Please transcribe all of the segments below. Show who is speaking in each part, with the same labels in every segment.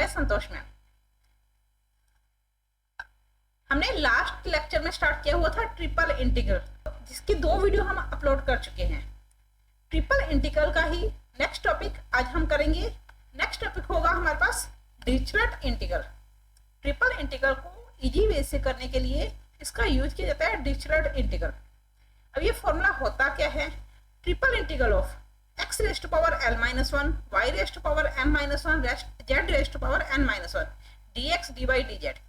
Speaker 1: मैं संतोष मैम। हमने last lecture में स्टार्ट किया हुआ था ट्रिपल इंटीग्रल, जिसकी 2 वीडियो हम अपलोड कर चुके हैं। ट्रिपल इंटीग्रल का ही नेक्स्ट टॉपिक आज हम करेंगे। नेक्स्ट टॉपिक होगा हमारे पास डिरिचलेट इंटीग्रल। ट्रिपल इंटीग्रल को इजी वे से करने के लिए इसका यूज किया जाता है डिरिचलेट इंटीग्रल। अब ये फॉर्मूला होता क्या है? Triple integral of x raise to power l minus 1, y raise to power m minus 1, z raise to power n minus 1, dx dy dz।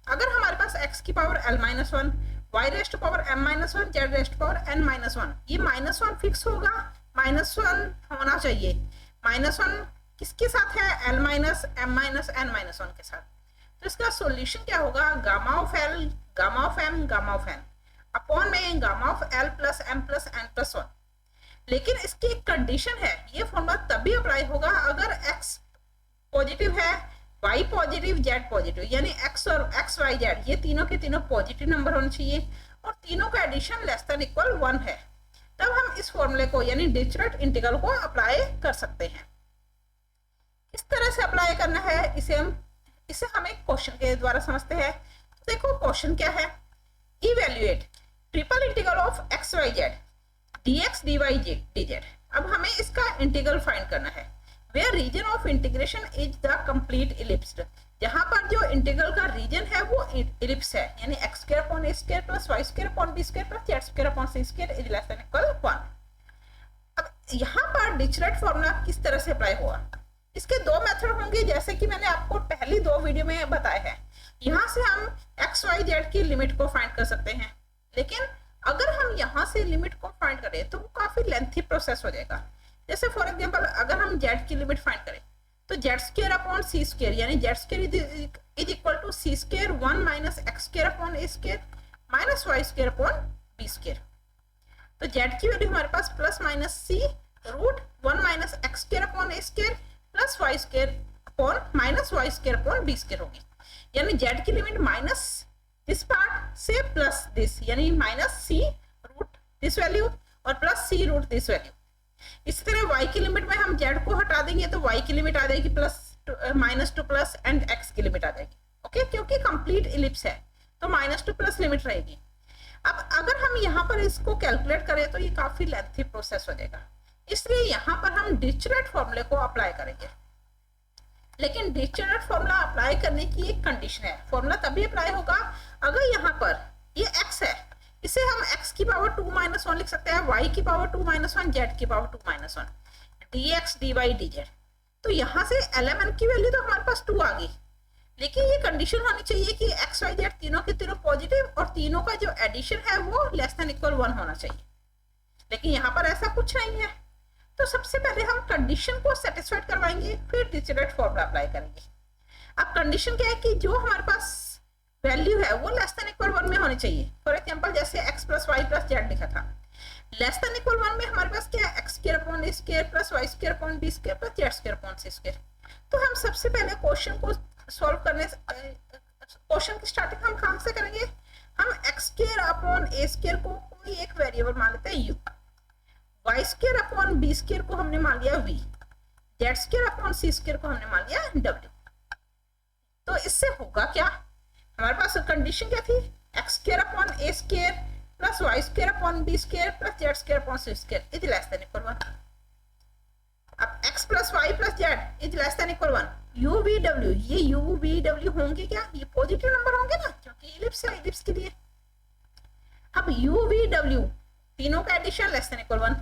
Speaker 1: अगर हमारे पास x की power l minus 1, y raise to power m minus 1, z raise to power n minus 1, ये minus 1 fix होगा, minus 1 होना चाहिए। Minus 1 किसके साथ है? l minus m minus n minus 1 के साथ। तो इसका सॉल्यूशन क्या होगा? Gamma of l, gamma of m, gamma of n upon में gamma of l plus m plus n plus 1। लेकिन इसकी एक कंडीशन है, ये फॉर्मूला तभी अप्लाई होगा अगर x पॉजिटिव है, y पॉजिटिव, z पॉजिटिव, यानी x और x y z ये तीनों के तीनों पॉजिटिव नंबर होने चाहिए और तीनों का एडिशन लेस देन इक्वल 1 है। तब हम इस फॉर्मूले को यानी डिरिचलेट इंटीग्रल को अप्लाई कर सकते हैं। किस तरह से अप्लाई करना है इसे हम एक क्वेश्चन के द्वारा समझते हैं। तो देखो क्वेश्चन क्या है? Evaluate triple integral of x y z dx dy dz। अब हमें इसका इंटीग्रल फाइंड करना है। Where region of integration is the complete ellipse. जहां पर जो इंटीग्रल का रीजन है वो इलिप्स है, यानी x square upon a square plus y square upon b square plus z square upon c square is less than equal 1। अब यहाँ पर डिरिचलेट फॉर्मूला किस तरह से अप्लाई होगा? इसके 2 मेथड होंगे, जैसे कि मैंने आपको पहली 2 वीडियो में बताया है। यहाँ से हम x y z की लिमिट को फाइंड कर सकते हैं, लेकिन अगर हम यहाँ से लिमिट को फाइंड करें तो वो काफी लेंथी प्रोसेस हो जाएगा। जैसे फॉर एग्जांपल अगर हम z की लिमिट फाइंड करें तो z square upon c square, यानी z square is equal to c square 1 minus x square upon a square minus y square upon b square. तो z की वैल्यू हमारे पास plus minus c root 1 minus x square upon a square plus y square upon minus y square upon b square होगी। यानी z की limit minus this part से plus this, यानी minus c root this value और plus c root this value. इसी तरह y की limit में हम z को हटा देंगे तो y की लिमिट आ जाएगी plus minus two plus and x की लिमिट आ जाएगी। ओके, क्योंकि कंप्लीट इलिप्स है तो माइनस टू प्लस लिमिट रहेगी। अब अगर हम यहाँ पर इसको कैलकुलेट करें तो ये काफी लेंथी प्रोसेस हो जाएगा, इसलिए यहाँ पर हम डिरिचलेट फॉर्मूले को अप्लाई करेंगे। लेकिन डिरिचलेट फॉर्मूला अप्लाई करने की एक कंडीशन है। फॉर्मूला तभी अप्लाई होगा अगर यहाँ पर ये x है, इसे हम x की पावर 2 माइनस 1 लिख सकते हैं, y की पावर 2 माइनस 1, z की power 2 minus 1, dx dy dz। तो यहाँ से lmn की वैल्यू तो हमारे पास 2 आ गई, लेकिन ये कंडीशन होनी चाहिए कि x y z तीनों के तीनों पॉजिटिव और तीनों का जो एडिशन है वो लेस देन इक्वल 1 होना चाहिए। लेकिन यहाँ पर ऐसा कुछ नहीं है, तो सबसे पहले हम कंडीशन को सेटिस्फाइड करवाएंगे, फिर डिरिचलेट फॉर्मूला अप्लाई करेंगे। अब कंडीशन क्या है कि जो हमारे पास वैल्यू है वो लेस देन इक्वल 1 में होनी चाहिए। फॉर एग्जांपल जैसे x plus Y plus Z लिखा था, लेस देन इक्वल 1 में हमारे पास क्या है? x square upon a square plus y square upon b square plus z square upon c square. तो हम सबसे पहले क्वेश्चन को सॉल्व करने, क्वेश्चन की स्टार्टिंग हम कहाँ से करेंगे? हम x square upon a square को कोई एक वेरिएबल मान लेते हैं u, y square upon b square को हमने मान लिया v, z square upon c square को हमने मान लिया w। तो इससे होगा क्या? हमारे पास कंडीशन क्या थी? x square upon a square plus y square upon b square plus z square upon c square is less than equal 1। अब x plus y plus z is less than equal 1। u v w, ये u v w होंगे क्या? ये positive number होंगे ना, क्योंकि ellipse है, ellipse के लिए। अब u v w तीनों का एडिशन लेस देन इक्वल 1।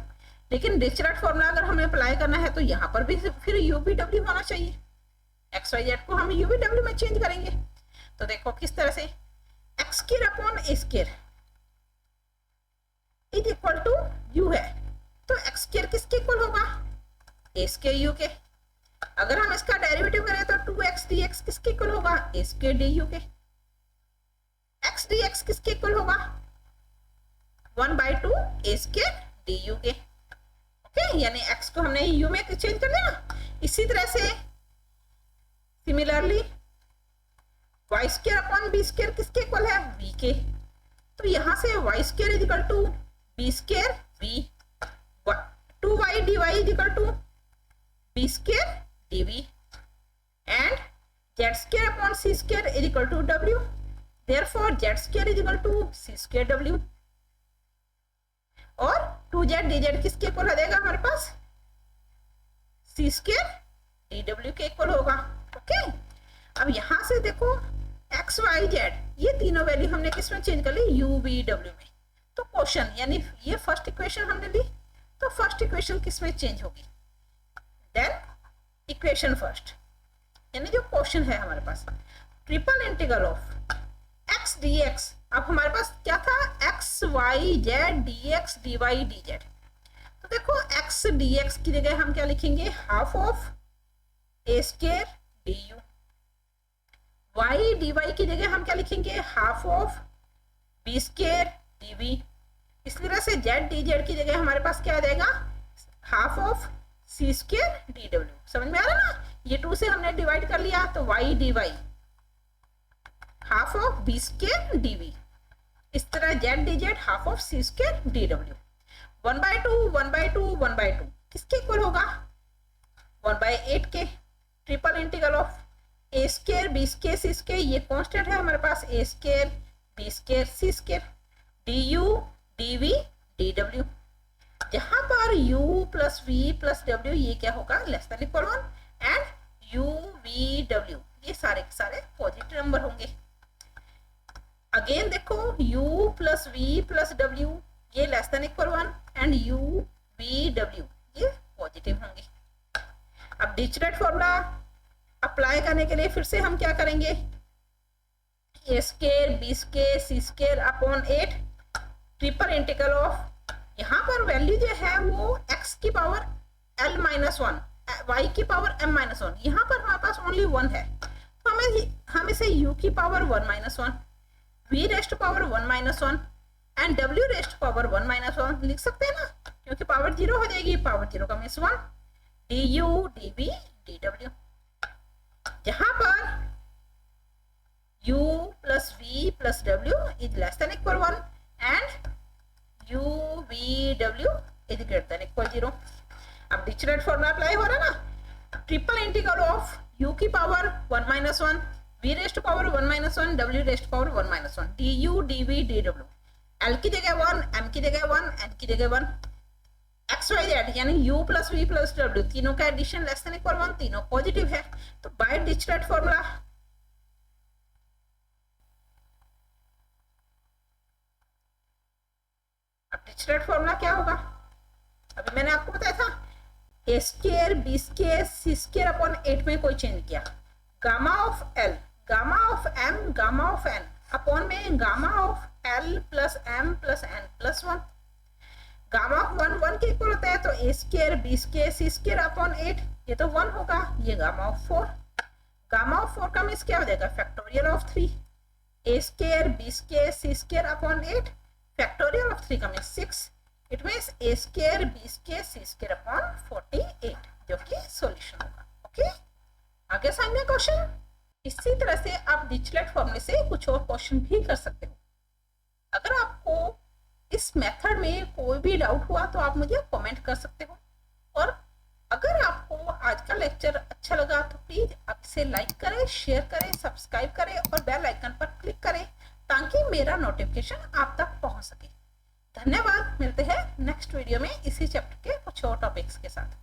Speaker 1: लेकिन डिरिचलेट फॉर्मूला अगर हमें अप्लाई करना है तो यहाँ पर भी फिर u v w होना चाहिए। x y z को हम u v w में चेंज करेंगे। तो देखो किस तरह से, x square upon a square is equal to u है, तो x स्क्वायर किसके इक्वल होगा? a स्क्वायर u के। अगर हम इसका डेरिवेटिव करें तो 2x dx किसके इक्वल होगा? a स्क्वायर du के। x dx किसके इक्वल होगा? 1/2 a स्क्वायर du के। ओके, यानी x को हमने u में चेंज कर लिया। इसी तरह से similarly y square upon b square किसके इक्वल है? v के। तो यहाँ से y square is equal to b square v, 2y dy is equal to b square dv and Z square upon C square is equal to W, therefore Z square is equal to C square W, और 2z dz किसके equal आ जाएगा हमारे पास, C square D W के equal होगा। Okay, अब यहां से देखो एक्स वाई जेड ये तीनों वैल्यू हमने किसमें चेंज कर ली, यू वी डब्ल्यू में। तो क्वेश्चन यानी ये फर्स्ट इक्वेशन हमने ली, तो फर्स्ट इक्वेशन किसमें चेंज होगी, देन इक्वेशन फर्स्ट, यानी जो क्वेश्चन है हमारे पास triple integral of x d x. अब हमारे पास क्या था, x y z d x d y d z. तो देखो एक्स डी एक्स की जगह हम क्या लिखेंगे, half of A square D U, Y D Y की जगह हम क्या लिखेंगे, half of B square D we. इस तरह से जेड डी जेड की जगह हमारे पास क्या आ जाएगा, half of C square D W. समझ में आ रहा है ना, ये 2 से हमने डिवाइड कर लिया, तो y D y half of B square D we. इस तरह z d z half of C square D डब्ल्यू। 1/2 1/2 1/2 किसके इक्वल होगा, 1/8 के। Triple integral of A square B square C square, ये कांस्टेंट है हमारे पास, a square B square C square, D u d v d डब्ल्यू, जहां पर u प्लस वी प्लस डब्ल्यू ये क्या होगा, less than equal 1, and u v डब्ल्यू ये सारे के सारे पॉजिटिव नंबर होंगे। अगेन देखो u प्लस वी प्लस डब्ल्यू ये less than equal 1, and u v डब्ल्यू ये पॉजिटिव होंगे। अब डिरिचलेट फॉर्मूला अप्लाई करने के लिए फिर से हम क्या करेंगे, a square B square C square upon 8 triple integral of, यहाँ पर वैल्यू जो है वो x की पावर l माइनस 1 y की पावर m माइनस 1, यहाँ पर हमारे पास ओनली 1 है, तो हम इसे u की power 1 minus 1, v rest power 1 minus 1 and w rest power 1 minus 1 लिख सकते हैं ना, क्योंकि पावर 0 हो जाएगी, पावर 0 का मीन्स 1, du dv dw, जहां पर u plus v plus w is less than equal 1 and u v w is greater than equal 0। अब डिरिचलेट फॉर्मूला अप्लाई हो रहा है ना, ट्रिपल इंटीग्रल ऑफ u की power 1 minus 1 v rest power 1 minus 1 w rest power 1 minus 1 du dv dw, l की जगह 1 m की जगह 1 n की जगह 1, एक्स वाई जेड यानी u plus v plus w तीनों का एडिशन लेस देन इक्वल 1, तीनों पॉजिटिव है, तो by Dirichlet formula Dirichlet formula क्या होगा, अभी मैंने आपको बताया था, a square B square C square upon 8 में कोई चेंज किया, gamma of l gamma of m gamma of n upon में gamma of l plus m plus n plus 1, gamma of 1 1 के इक्वल होता है, तो a square B square C square upon 8 ये तो 1 होगा, ये गामा ऑफ 4, गामा ऑफ 4 का मीन्स क्या हो जाएगा, factorial of 3, A square B square C square upon 8 factorial of 3 का means 6, it means A square B square C square upon 48 जो कि सॉल्यूशन होगा। ओके, आगे समझना क्वेश्चन। इसी तरह से आप डिरिचलेट फॉर्मूले से कुछ और क्वेश्चन भी कर सकते हो। अगर आपको इस मेथड में कोई भी डाउट हुआ तो आप मुझे कमेंट कर सकते हो, और अगर आपको आज का लेक्चर अच्छा लगा तो प्लीज आप इसे लाइक करें, शेयर करें, सब्सक्राइब करें और बेल आइकन पर क्लिक करें ताकि मेरा नोटिफिकेशन आप तक पहुंच सके। धन्यवाद, मिलते हैं नेक्स्ट वीडियो में इसी चैप्टर के कुछ और टॉपिक्स के साथ।